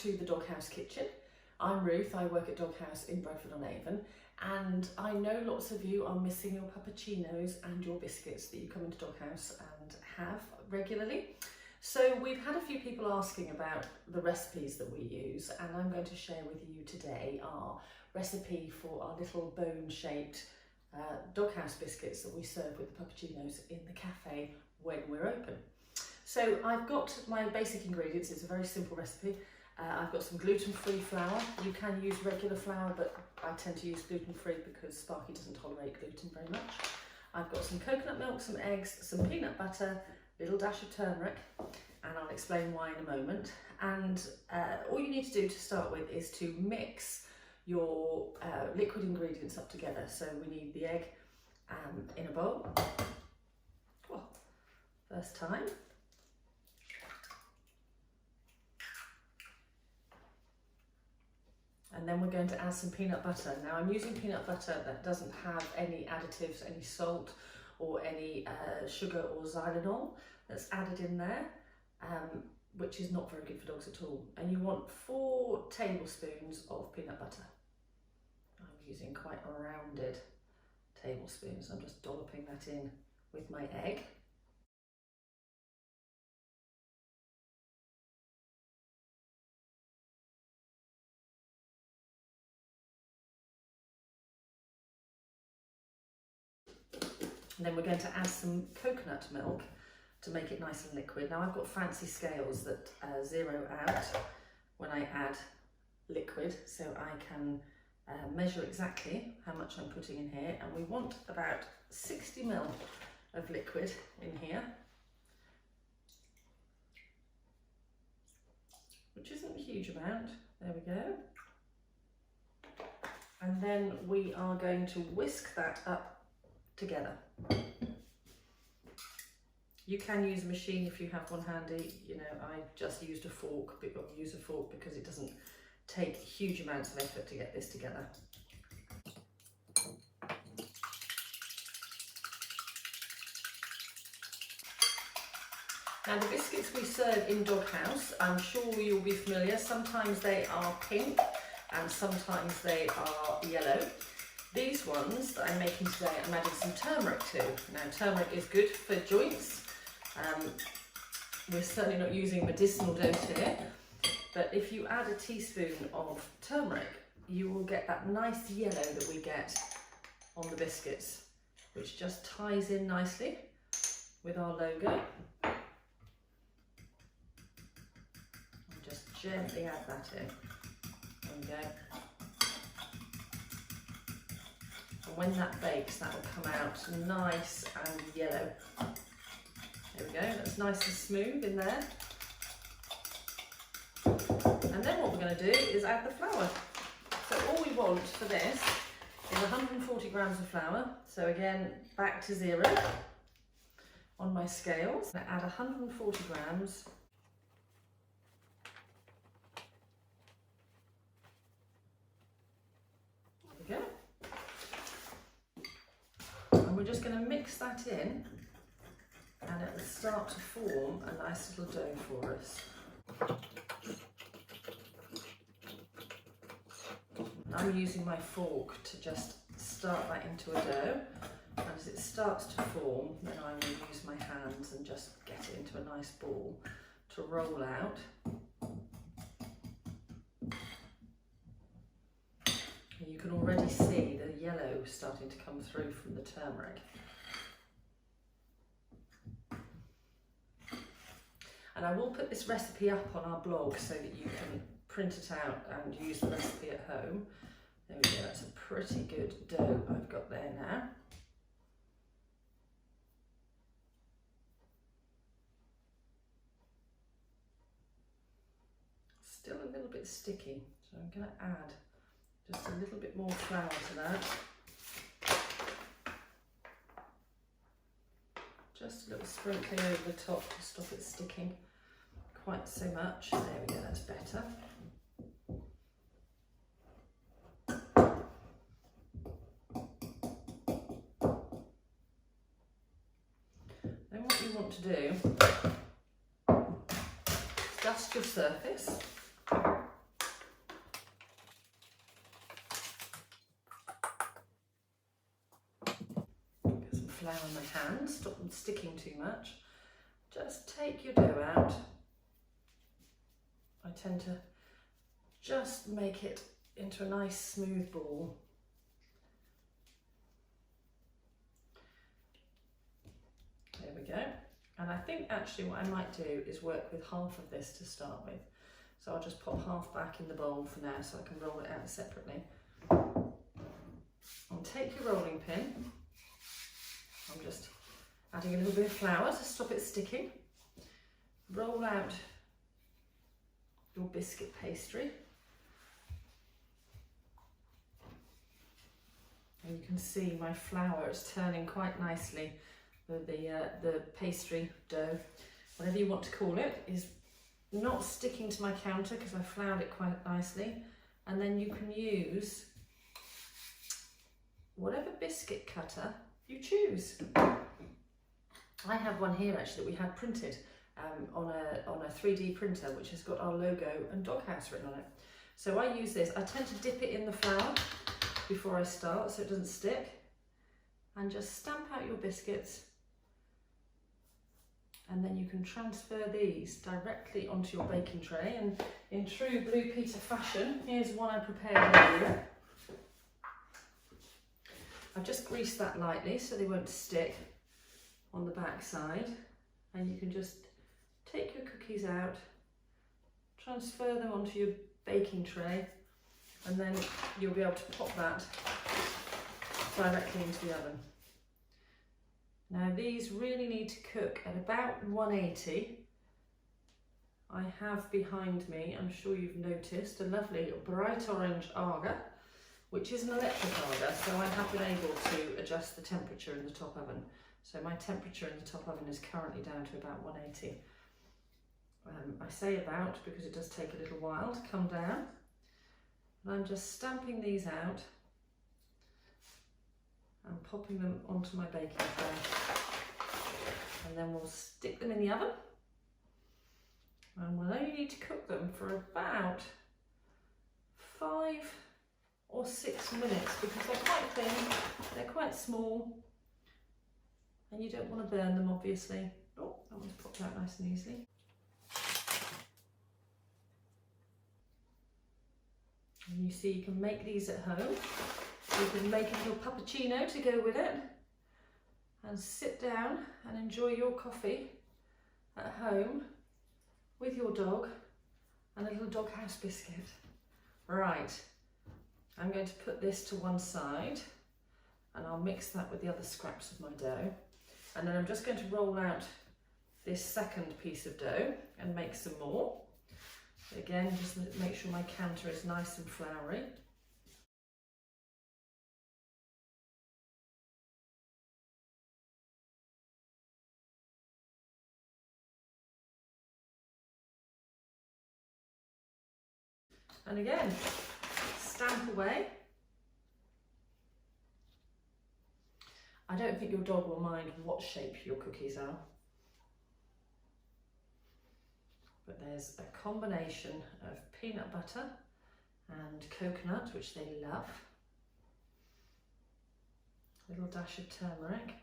to the Doghouse kitchen. I'm Ruth, I work at Doghouse in Bradford-on-Avon, and I know lots of you are missing your puppuccinos and your biscuits that you come into Doghouse and have regularly. So we've had a few people asking about the recipes that we use, and I'm going to share with you today our recipe for our little bone-shaped Doghouse biscuits that we serve with the puppuccinos in the cafe when we're open. So I've got my basic ingredients. It's a very simple recipe. I've got some gluten-free flour. You can use regular flour, but I tend to use gluten-free because Sparky doesn't tolerate gluten very much. I've got some coconut milk, some eggs, some peanut butter, a little dash of turmeric, and I'll explain why in a moment. And all you need to do to start with is to mix your liquid ingredients up together. So we need the egg in a bowl. Oh, first time. And then we're going to add some peanut butter. Now I'm using peanut butter that doesn't have any additives, any salt or any sugar or xylitol that's added in there, which is not very good for dogs at all. And you want 4 tablespoons of peanut butter. I'm using quite a rounded tablespoon, so I'm just dolloping that in with my egg. And then we're going to add some coconut milk to make it nice and liquid. Now I've got fancy scales that zero out when I add liquid, so I can measure exactly how much I'm putting in here. And we want about 60 ml of liquid in here, which isn't a huge amount. There we go. And then we are going to whisk that up together. You can use a machine if you have one handy. You know, I just used a fork, but I'll use a fork because it doesn't take huge amounts of effort to get this together. Now the biscuits we serve in Doghouse, I'm sure you'll be familiar. Sometimes they are pink and sometimes they are yellow. These ones that I'm making today, I'm adding some turmeric to. Now turmeric is good for joints. We're certainly not using medicinal dose here, but if you add a teaspoon of turmeric, you will get that nice yellow that we get on the biscuits, which just ties in nicely with our logo. And just gently add that in. There we go. And when that bakes, that will come out nice and yellow. There we go, that's nice and smooth in there. And then what we're going to do is add the flour. So all we want for this is 140 grams of flour. So again, back to zero on my scales. I'm going to add 140 grams. There we go. And we're just going to mix that in, and it will start to form a nice little dough for us. I'm using my fork to just start that into a dough, and as it starts to form, then I will use my hands and just get it into a nice ball to roll out. And you can already see the yellow starting to come through from the turmeric. And I will put this recipe up on our blog so that you can print it out and use the recipe at home. There we go, that's a pretty good dough I've got there now. Still a little bit sticky, so I'm going to add just a little bit more flour to that. Just a little sprinkling over the top to stop it sticking quite so much. There we go, that's better. Then what you want to do is dust your surface flour in my hand, stop them sticking too much. Just take your dough out. I tend to just make it into a nice smooth ball. There we go. And I think actually what I might do is work with half of this to start with. So I'll just pop half back in the bowl for now so I can roll it out separately. And take your rolling pin. I'm just adding a little bit of flour to stop it sticking. Roll out your biscuit pastry. And you can see my flour is turning quite nicely. The pastry dough, whatever you want to call it, is not sticking to my counter because I floured it quite nicely. And then you can use whatever biscuit cutter you choose. I have one here actually that we had printed on a 3D printer, which has got our logo and Doghouse written on it. So I use this. I tend to dip it in the flour before I start so it doesn't stick, and just stamp out your biscuits, and then you can transfer these directly onto your baking tray. And in true Blue Peter fashion, here's one I prepared earlier. I've just greased that lightly so they won't stick on the back side, and you can just take your cookies out, transfer them onto your baking tray, and then you'll be able to pop that directly into the oven. Now these really need to cook at about 180. I have behind me, I'm sure you've noticed, a lovely bright orange Aga, which is an electric Aga, so I have been able to adjust the temperature in the top oven. So my temperature in the top oven is currently down to about 180. I say about because it does take a little while to come down. And I'm just stamping these out and popping them onto my baking tray. And then we'll stick them in the oven. And we'll only need to cook them for about 5 or 6 minutes because they're quite thin, they're quite small, and you don't want to burn them obviously. Oh, that one's popped out nice and easily. And you see you can make these at home. You can make a little puppuccino to go with it and sit down and enjoy your coffee at home with your dog and a little Doghouse biscuit. Right, I'm going to put this to one side and I'll mix that with the other scraps of my dough. And then I'm just going to roll out this second piece of dough and make some more. Again, just make sure my counter is nice and floury. And again, stamp away. I don't think your dog will mind what shape your cookies are. But there's a combination of peanut butter and coconut, which they love. A little dash of turmeric.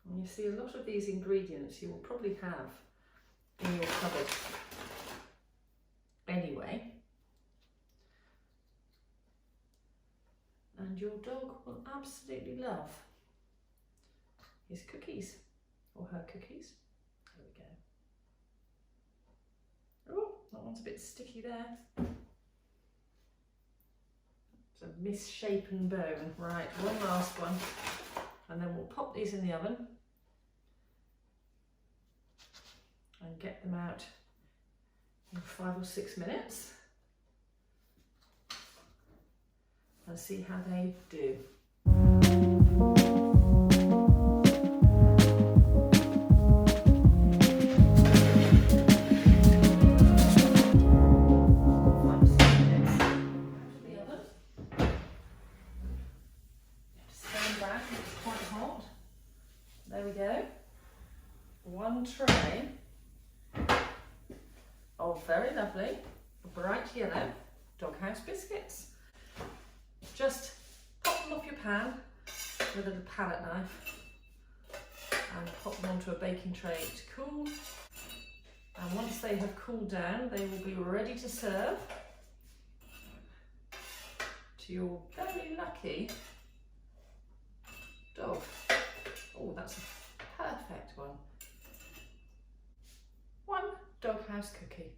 And you see a lot of these ingredients you will probably have in your cupboard anyway. And your dog will absolutely love his cookies, or her cookies. There we go. Oh, that one's a bit sticky there. It's a misshapen bone. Right, one last one. And then we'll pop these in the oven and get them out in 5 or 6 minutes. And see how they do. Stand back, it's quite hot. There we go. One tray of very lovely, bright yellow Doghouse biscuits. Just pop them off your pan with a palette knife and pop them onto a baking tray to cool. And once they have cooled down, they will be ready to serve to your very lucky dog. Oh, that's a perfect one. One Doghouse cookie.